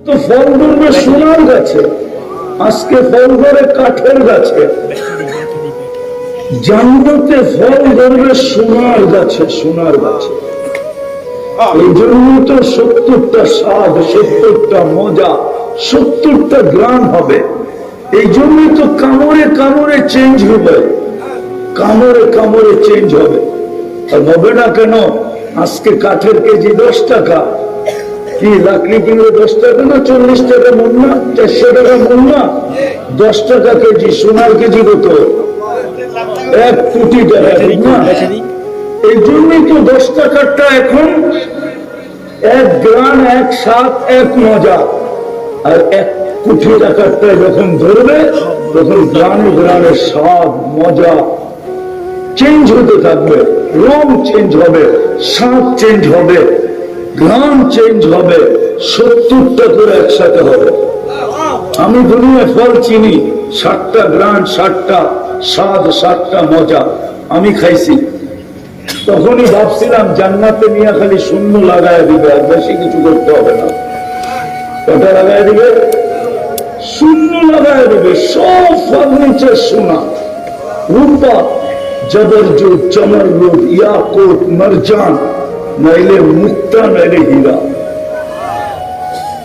তো ফল ধরবে সোনার গাছে, আজকে ফল ধরে কাঠের গাছে, জান্নাতে ফল ধরবে সোনার গাছে, সোনার গাছে। এই জন্য তো 70টা স্বাদ, 70টা মজা, 70টা গ্রাম হবে। এই জন্যই তো কামড়ে কামড়ে চেঞ্জ হবে, কামড়ে কামড়ে চেঞ্জ হবে। আর হবে না কেন? আজকে কাঠের কেজি 10 টাকা, কি লাকড়ি কিনলে 10 টাকা না 40 টাকা মন না, 400 টাকা মন না, 10 টাকা কেজি। সোনার কেজি কত? 1 কোটি টাকা, ঠিক না? এই জন্যই তো 10 টাকারটা এখন 1 গ্রাম, 1 স্বাদ, 1 মজা। আর 1 কোটি টাকারটা যখন ধরবে তখন গ্রামে গ্রামে স্বাদ, মজা চেঞ্জ হতে থাকবে, রং চেঞ্জ হবে, স্বাদ চেঞ্জ হবে, গ্রাম চেঞ্জ হবে, 70টা করে একসাথে হবে। আমি দুনিয়ায় ফল চিনি, 60টা গ্রাম, 60টা স্বাদ, 60টা মজা আমি খাইছি। তখনই ভাবছিলাম জান্নাতে নিয়ে খালি শূন্য লাগায় দিবে, আর বেশি কিছু করতে হবে না। কটা লাগায় দিবে? শূন্য লাগায় দিবে। সব ফার্নিচার সোনা, রূপা, জবরজুদ, চমরজুদ, ইয়াকুত, মারজান, নাইলে মুক্তা, নাইলে হীরা।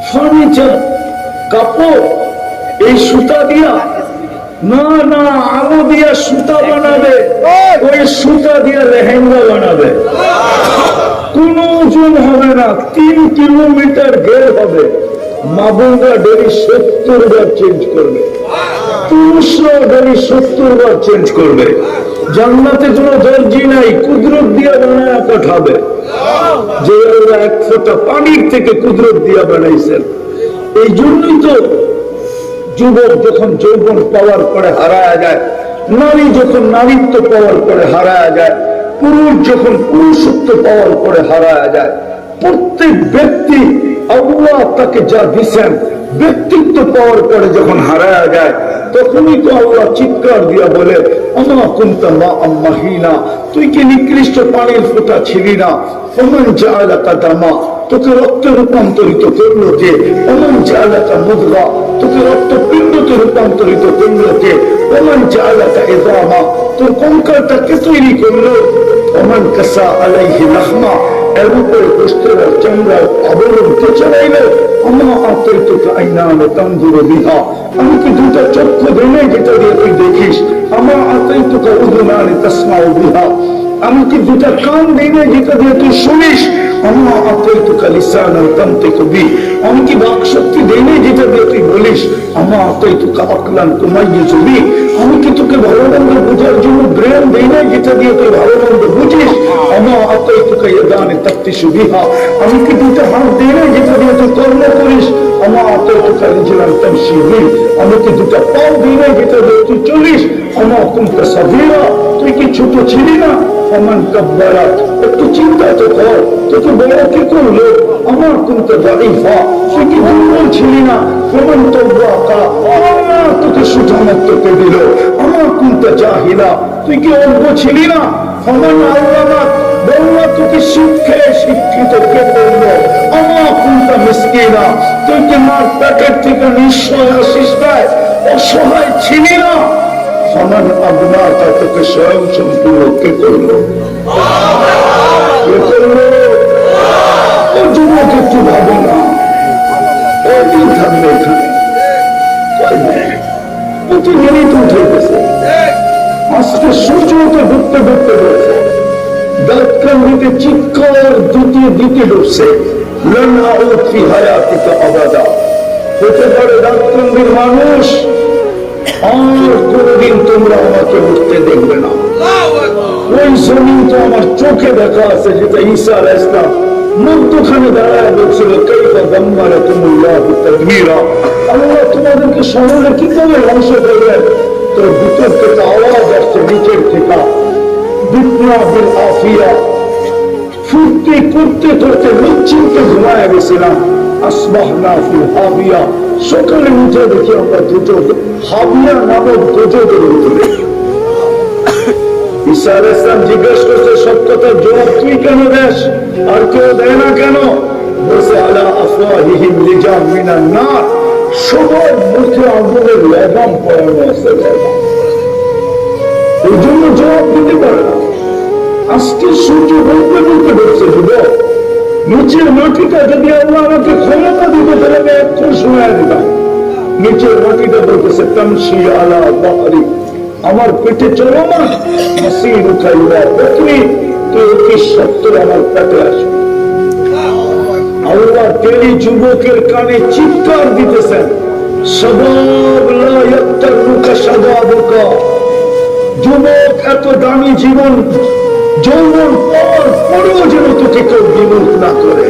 ফার্নিচার, কাপড়, এই সুতা দিয়া না, না আলো দিয়া সুতা বানাবে, ওই সুতা দিয়া লেহেঙ্গা বানাবে। কোন ওজন হবে না, 3 কিলোমিটার ঘের হবে। মাবুরা ডেলি 70 বার চেঞ্জ করবে, পুরুষরাও ডেলি 70 বার চেঞ্জ করবে। জান্নাতে কোনো দর্জি নাই, কুদরত দিয়া বানায় পাঠাবে। যে 1 ফোঁটা পানির থেকে কুদরত দিয়া বানাইছেন। এই জন্যই তো যুবক যখন যৌবন পাওয়ার পরে হারায়া যায়, নারী যখন নারীত্ব পাওয়ার পরে হারায়া যায়, পুরুষ যখন পুরুষত্ব পাওয়ার পরে হারায়া যায়, প্রত্যেক ব্যক্তি আল্লাহ তাকে যা দিচ্ছেন ব্যক্তিত্ব পাওয়ার পরে যখন হারায়া যায়, তখনই তো আল্লাহ চিৎকার দিয়া বলে, আমা কুনতা মা আম্মাহিনা, তুই কি নিকৃষ্ট পানির ফোঁটা ছিলি না? ওমান জাআলাকা দামা, তোকে রক্তে রূপান্তরিত করলো কে? ওমান জাআলাকা মুদগা, তোকে রক্তপিণ্ডতে রূপান্তরিত করলো কে? ওমান জাআলাকা ইযামা, তোর কঙ্কালটাকে তৈরি করলো। ওমান কাসা আলাইহি লাহমা, এর উপরে গোশতের আর চামড়ার আবরণ কে চড়াইলো? আমা আতাইতুকা আইনান তানজুরু বিহা, আমি কি 2টা চক্ষু দেনে যেটা দিয়ে তুই দেখিস? আমা আতাইতুকা উযুনান তাসমাউ বিহা, আমি কি 2টা কান দেনে যেটা দিয়ে তুই শুনিস? আমা আতাইতুকা লিসানান তানতিকু বি, আমি কি বাক শক্তি দেনে যেটা দিয়ে তুই বলিস? আমা আতাইতুকা আকলান তুমাইয়িজু বি, আমি কি তোকে ভালো মন্দ বোঝার জন্য ব্রেন দেনে যেটা দিয়ে তুই ভালো মন্দ বুঝিস? আমা আতাইতুকা ইয়াদান তাফতিশু বিহা, আমি কি 2টা হাত দেনে যেটা দিয়ে তুই কর্ম করিস? আমা আতাইতুকা রিজলান তামশি বি, আমি কি 2টা পাও দেনে যেটা দিয়ে তুই চলিস? আমা কুনতা সাগীরা, তুই কি ছোট ছিলি না? আমান কাব্বারা, একটু চিন্তা তো কর, তোকে বড় কি করলো? আমার কুনতা দাঈফা, তুই কি দুর্বল ছিলি না? আমান তাওয়াকা, আল্লাহ তোকে সুঠামত্ব কে দিল। আমার কুনতা জাহিলা, তুই কি অজ্ঞ ছিলি না? আমান আল্লামা, বল্লা তোকে শিক্ষায় শিক্ষিত কে করলো? আমার কুনতা মিসকিনা, তুই কি মার পেটের থেকে নিঃস্বয় অসহায় অসহায় ছিলি না? সমান আবনাতা, তোকে স্বয়ং সম্পূর্ণ কে করলো? কে করলো? ও যুবক একটু ভাবো না, কয়দিন থাকবে এখানে? প্রতিদিনই তো উঠে গেছে। আজকে সূর্য তো ডুবতে ডুবতে রয়েছে, দাঁতকান্দিতে চিৎকার দিতে দিতে ডুবছে। লান আউদ ফি হায়াতিকা আবাদা, হতে পারে দাঁতকান্দির মানুষ আর কোনদিন তোমরা আমাকে উঠতে দেখবে না। ওই জমিন তো আমার চোখে দেখা আছে, যেটা ঈসা আলাইহিস সালাম মধ্যখানে দাঁড়ায় বলছিল, কাইফা দাম্মারাকুমুল্লাহু তাদমীরা, আল্লাহ তোমাদেরকে সমূলে কি করে ধ্বংস করবেন? তো ভিতর থেকে আওয়াজ আসছে, নিচের থেকে, বিতনা বিল আফিয়া, ফুর্তি করতে করতে নিশ্চিন্তে ঘুমায় গেছিলাম। আসবাহনা ফিল হাবিয়া, সকালে উঠে দেখি আমরা দুটো হাবিয়া নামক দুজনের ভিতরে। ঈসা আলাইহিস সালাম জিজ্ঞেস করছে, সব কথার জবাব তুই কেন দেস, আর কেউ দেয় না কেন? বসে আলা আফওয়াহিহিম লিজাম মিনান নার, সবার মুখে আগুনের লাগাম পড়ানো আছে। এই জন্য জবাব দিতে পারে না। আজকে সূর্য বলতে বলতে ঢুকছে যুবক, নিচের মাটিটা যদি আল্লাহ আমাকে ক্ষমতা দিতে তাহলে আমি এখন শোনা দিতাম। নিচের মাটিটা বলতেছে তামশি আলা বাহরি, আমার পেটে চলমান মাসির উঠাইবা পত্নী, তুই অতি সত্তর আমার পেটে আসবে। আল্লাহ তেরি যুবকের কানে চিৎকার দিতেছেন, শাবাব লা ইয়াক্তারুকা শাবাবুকা, যুবক এত দামি জীবন যৌবন পাওয়ার পরেও যেন তোকে কেউ বিমুখ না করে।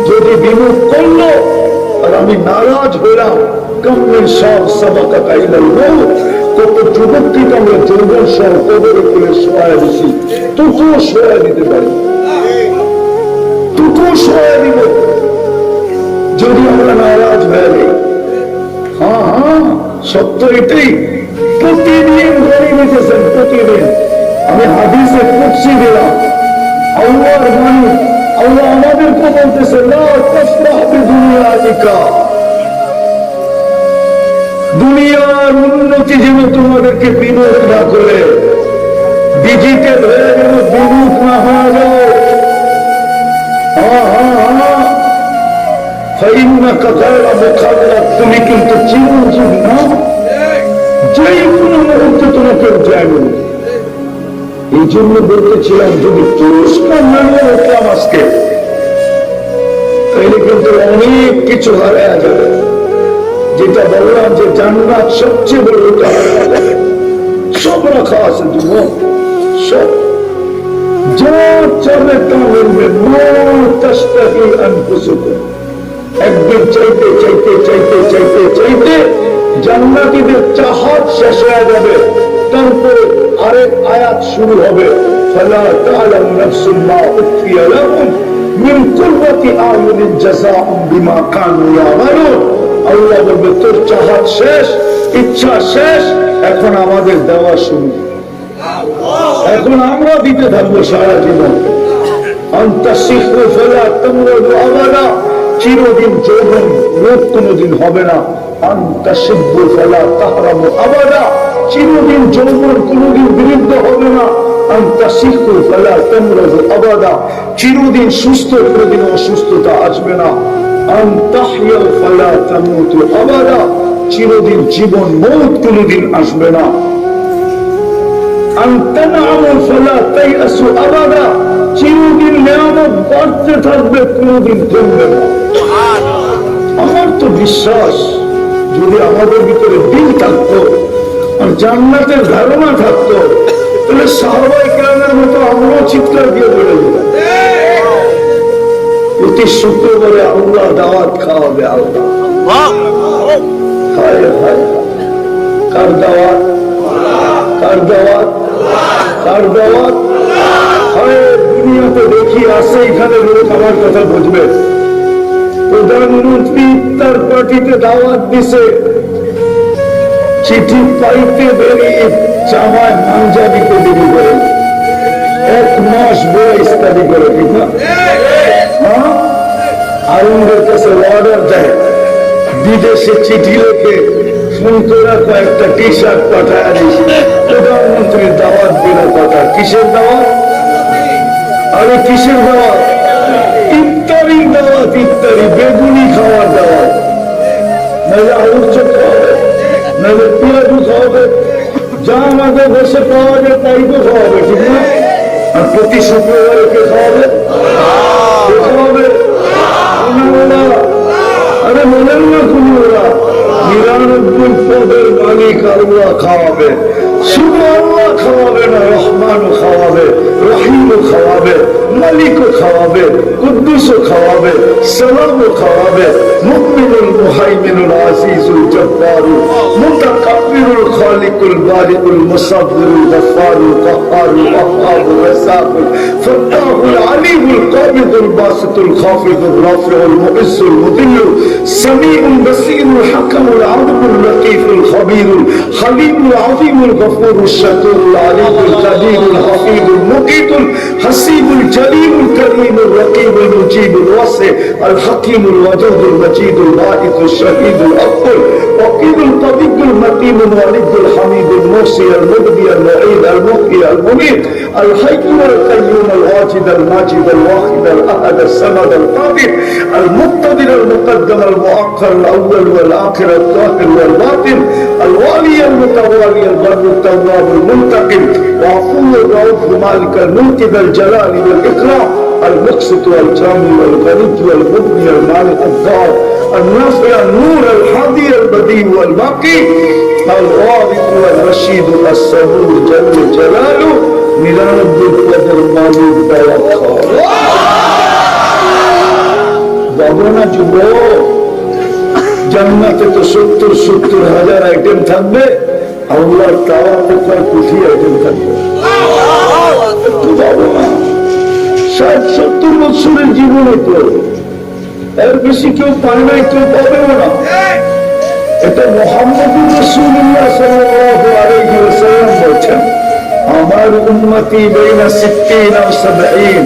যদি বিমুখ করলো আর আমি নারাজ হইলাম, কামনের সব সাবাকাতা ইলাল মউত, কত যুবককে আমরা যৌবন সহ কবরে করে শোয়া দিছি, তোকেও শোয়া দিতে পারি, তোকেও শোয়া দিব যদি আমরা নারাজ হয়ে যাই। হ্যাঁ হ্যাঁ, সত্য এটাই। প্রতিদিন ধরে নিতেছেন, প্রতিদিন। আমি হাদিসে কুদসি দিলাম, আল্লাহর বাণী, আল্লাহ আমাদেরকে বলতেছে লা তাফরাহ বিদুনিয়াতিকা, দুনিয়ার উন্নতি যেন তোমাদেরকে বিমুখ না করে, ডিজিটাল হয়ে যেন বিমুখ না হয়ে যায়। তুমি কিন্তু চিরঞ্জীব না, যে কোনো মুহূর্তে তোমাকে যাবে। এই জন্য বলতেছিলাম যদি পুরস্কার না নিয়ে উঠলাম আজকে, তাহলে কিন্তু অনেক কিছু হারায়া যাবে। যেটা বললাম যে জান্নাত সবচেয়ে বড়, সব রাখা আছে যুবক, সব যা চাবে তা বলবে। একদিন চাইতে চাইতে চাইতে চাইতে চাইতে জান্নাতীদের চাহাত শেষ হয়ে যাবে, তারপরে আরেক আয়াত শুরু হবে, ফালা তা'লামু নাফসুম মা উখফিয়া লাহুম মিন কুররাতি আ'য়ুনিন জাযাআ'ন বিমা কানু ইয়া'মালুন। আল্লাহ বলবে তোর চাহাত শেষ, ইচ্ছা শেষ, এখন আমাদের দেওয়া শুরু, এখন আমরা দিতে থাকবো সারা জীবন। আনতাসিফু ফালা তামরুদু আবাদা, চিরদিন যৌবন রোগ কোনদিন হবে না। আনতাসিবু ফালা তাহরামু আবাদা, চিরদিন যৌবন কোনদিন বিরুদ্ধ হবে না। আনতাসিফু ফালা তামরুদু আবাদা, চিরদিন সুস্থ, কোনদিন অসুস্থতা আসবে না। আনতাহইয়া ফালা তামুতু আবাদা, চিরদিন জীবন মৌত কোনদিন আসবে না। আনতানআমু ফালা তাইআসু আবাদা, চিরদিন নিয়ামত বাড়তে থাকবে, কোনদিন কমবে না। আমার তো বিশ্বাস যদি আমাদের ভিতরে দিল থাকতো আর জান্নাতের ধারণা থাকতো, তাহলে সাহাবায়ে কেরামের মতো আমরাও চিৎকার দিয়ে বলে দিতাম, প্রতি শুক্রবারে আল্লাহ দাওয়াত খাওয়াবে। আল্লাহ হায় হায়, কার দাওয়াত, কার দাওয়াত, কার দাওয়াত? হায়, দুনিয়াতে দেখি আসে এখানে লোক আমার কথা বুঝবে। প্রধানমন্ত্রী ইফতার পার্টিতে দাওয়াত দিছে, চিঠি পাইতে দেরি, জামায় মাঞ্জা দিতে দেরি করে, 1 মাস বড় ইস্তাদি করে, ঠিক না? আরুণের কাছে অর্ডার দেয়, বিদেশে চিঠি লিখে ফোন করে কয়েকটা টি শার্ট পাঠায় দিয়েছি, প্রধানমন্ত্রীর দাওয়াত দিনের কথা। কিসের দাওয়াত? আরে কিসের দাওয়াত? ইফতারির দাওয়াত, ইফতারি, বেগুনি খাওয়ার দাওয়াত। নাহলে আলুর চোখ খাওয়াবে, নাহলে পেঁয়াজু খাওয়াবে, যা আমাদের দেশে পাওয়া যায় তাই তো খাওয়াবে, ঠিক না? আর প্রতি শুক্রবারে কে খাওয়াবে? কে খাওয়াবে? আরে বলেন না তুমি, ওরা 99 পদের মালিক আল্লাহ খাওয়াবে। শুধু আল্লাহ খাওয়াবে না, রহমানও খাওয়াবে, রহিমও খাওয়াবে, মালিকও খাওয়াবে, কুদ্দুসও খাওয়াবে, সালামও খাওয়াবে, মুমিনুল মুহাইমিনুল আজিজুল জব্বারুল মুতাকাব্বিরুল খালিকুল বারিকুল মুসাব্বিরুল গফফারুল কাহ্হারুল ওয়াহ্হাবুর রাসাকুল ফাত্তাহুল আলিমুল কাবিদুল বাসিতুল খাফিদুর রাফিউল মুইজ্জুল মুদিল্লুল সামিউল বসীরুল হাকাম الأعظم العظم اللطيف الخبير الحليم العظيم الغفور الشكور العليم القدير الحفيظ المقيت الحسيب الجليل الكريم الرقيب المجيب الواسع الحكيم الودود المجيد الباعث الشهيد الأقل وقيل القوي المتين الوليد الحميد الموصي المبدي المعيد المحيي المميت الحي القيوم الواجد الماجد الواحد الأحد الصمد القادر المقتدر المقدم المؤخر الأول والآخر الظاهر والباطن الوالي المتوالي البر التواب المنتقم وعفو الرؤوف مالك الملك ذا الجلال والإكرام المقسط والجامع والغني والمغني المالك الضار النافع النور الحادي البديع والباقي الوارث والرشيد الصبور جل جلاله ميلاد القدر مالك توكل বাবনা যুব জান্নাতে তো 70,000 আইটেম থাকবে আল্লাহর তাওয়াতে কয় কোটি আইটেম থাকবে একটু বাবনা 60-70 বছরের জীবনে তো এর বেশি কেউ পায় নাই কেউ পাবেও না এটা মুহাম্মদুর রাসূলুল্লাহ সাল্লাল্লাহু আলাইহি ওয়াসাল্লাম বলেছেন আমার উম্মতি বাইনা 60 ও 70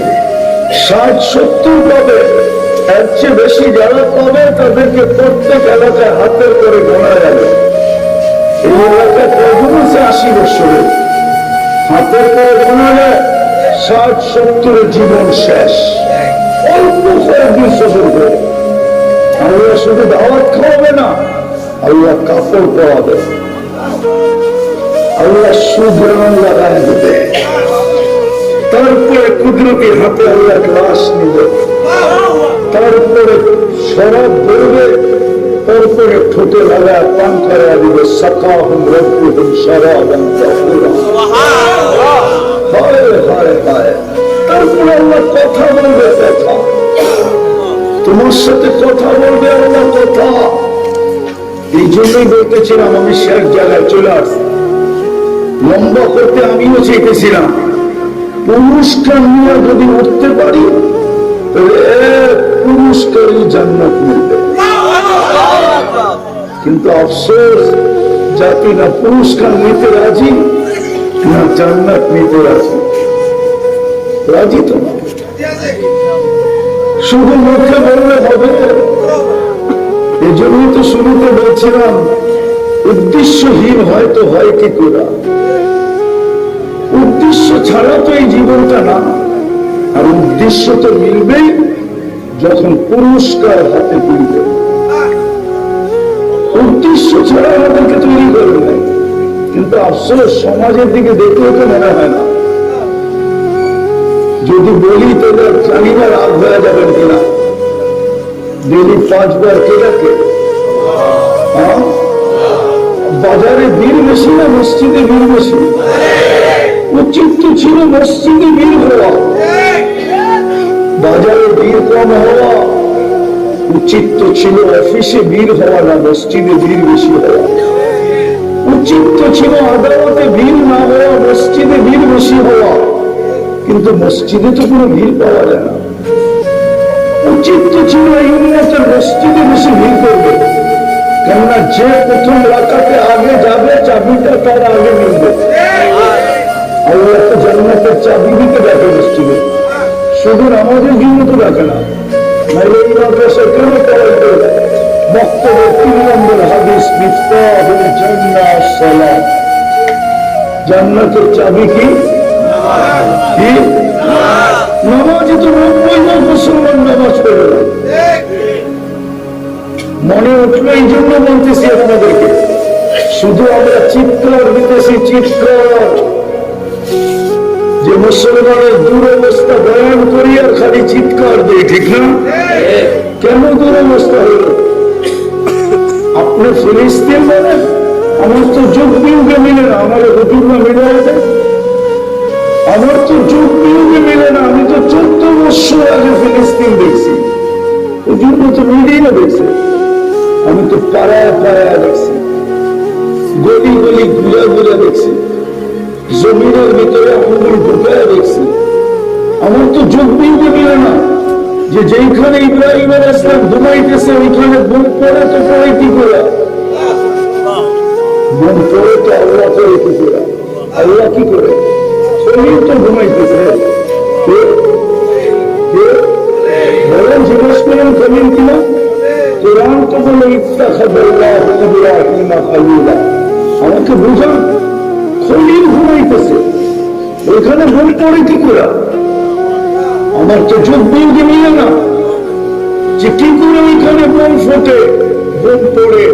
60-70 পাবে এর চেয়ে বেশি যারা পাবে তাদেরকে প্রত্যেক এলাকায় হাতের করে গোনা যাবে এই এলাকায় কখন আছে 80 বছরের হাতের করে গোনা যায় 60-70 জীবন শেষ অল্প কয়েকদিন সফর করে আল্লাহ শুধু দাওয়াত খাওয়াবে না আল্লাহ কাপড় পরাবে আল্লাহ সুগ্রাম লাগায় দেবে তারপরে কুদরতি হাতে আল্লাহ ক্লাস নিবে তারপরে শরাব ধরবে তারপরে ঠোঁটে লাগায় পান খাওয়া দিবে সাকাহুম রব্বুহুম শারাবান তাহুরা হায় হায় হায় তারপরে আল্লাহ কথা বলবে কথা তোমার সাথে কথা বলবে আল্লাহ কথা এই জন্যই বলতেছিলাম আমি শেষ জায়গায় চলে আসছি লম্বা করতে আমিও চেয়েছিলাম পুরস্কার নিয়ে যদি উঠতে পারি পুরস্কারই জান্নাত মিলবে কিন্তু আফসোস জাতি না পুরস্কার নিতে রাজি না জান্নাত নিতে রাজি রাজি তো না শুধু মুখে বললে হবে এই জন্যই তো শুরুতে বলছিলাম উদ্দেশ্যহীন হয়তো হয় কি করে উদ্দেশ্য ছাড়া তো এই জীবনটা না আর উদ্দেশ্য তো মিলবেই যখন পুরস্কার হাতে তুলবে উদ্দেশ্য ছাড়া আমাদেরকে তৈরি করবে না কিন্তু আফসোস সমাজের দিকে দেখলেও তো মনে হয় না যদি বলি তাহলে জানিবার রাগ হয়ে যাবেন কিনা ডেলি 5 বার কে ডাকে বাজারে ভিড় বেশি না মসজিদে ভিড় বেশি উচিত তো ছিল মসজিদে ভিড় হওয়া বাজারে ভিড় কম হওয়া উচিত তো ছিল অফিসে ভিড় হওয়া না মসজিদে ভিড় বেশি হওয়া উচিত তো ছিল আদালতে ভিড় না হওয়া মসজিদে ভিড় বেশি হওয়া কিন্তু মসজিদে তো কোনো ভিড় পাওয়া যায় না উচিত তো ছিল এই উম্মতের মসজিদে বেশি ভিড় করবে কেননা যে প্রথম রাকাতে আগে যাবে চাবিটা তার আগে মিলবে আল্লাহ তো জান্নাতের চাবি দিতে দেখে মসজিদে শুধু নামাজের জন্য তো দেখে না নাইলে এই মাদ্রাসা কেন পড়াইতে বক্তব্য 3 নম্বর হাদিস মিফতাহুল জান্নাহ সালাত জান্নাতের চাবি কি নামাজে তো 90 মুসলমান নামাজ পড়ে না মনে উঠলো এই জন্য বলতেছি আপনাদেরকে শুধু আমরা চিৎকার দিতেছি চিৎকার যে মুসলমানের দুরবস্থা বয়ান করি আর খালি চিৎকার দেয় ঠিক না কেন দুরবস্থা হলো আপনি ফিলিস্তিন বলেন আমার তো যুগ বিয়োগে মিলে না আমার হুজুররা মিলে আছে আমার তো যুগ বিয়োগে মিলে না আমি তো 14 বছর আগে ফিলিস্তিন দেখছি হুজুররা তো মিলিয়ে দেখছে আমি তো পাড়ায় পাড়ায় দেখছি গলি গলি ঘুরে ঘুরে দেখছি জমিনের ভিতরে আঙুল ঢুকায় দেখছি আমার তো যোগ বিয়োগে মিলে না যে যেইখানে ইব্রাহিম আলাইহিস সালাম ঘুমাইতেছে ওইখানে বুক পড়ে তো পড়ে কি করে কি করে? আল্লাহ কি করে? খলিল তো ঘুমাইতেছে। বলেন, জিজ্ঞেস করেন খলিল কিনা? কোরআন তো বলে ইত্তাখাযাল্লাহু ইব্রাহিমা খলিলা। আমাকে বুঝান, খলিল ঘুমাইতেছে, ওইখানে বই পড়ে কি করে? আমার তো চোখ দিয়ে মিলে না যে কি করে ওইখানে বোম ফোটে, বোম পড়ে,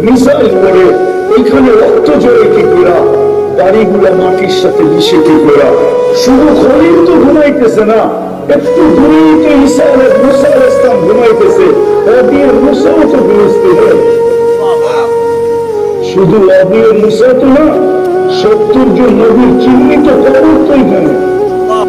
মিসাইল পড়ে, ওইখানে রক্ত জড়ে কি করে, গাড়িগুলা মাটির সাথে মিশে কি করে? শুধু খলিল তো ঘুমাইতেছে না, একটু দূরেই তো ঈসা আলাইহিস সালাম ঘুমাইতেছে, নবী মুসাও তো ফিলিস্তিনে। শুধু নবী মুসা তো না, 70 জন নবীর চিহ্নিত কবর তো এখানে।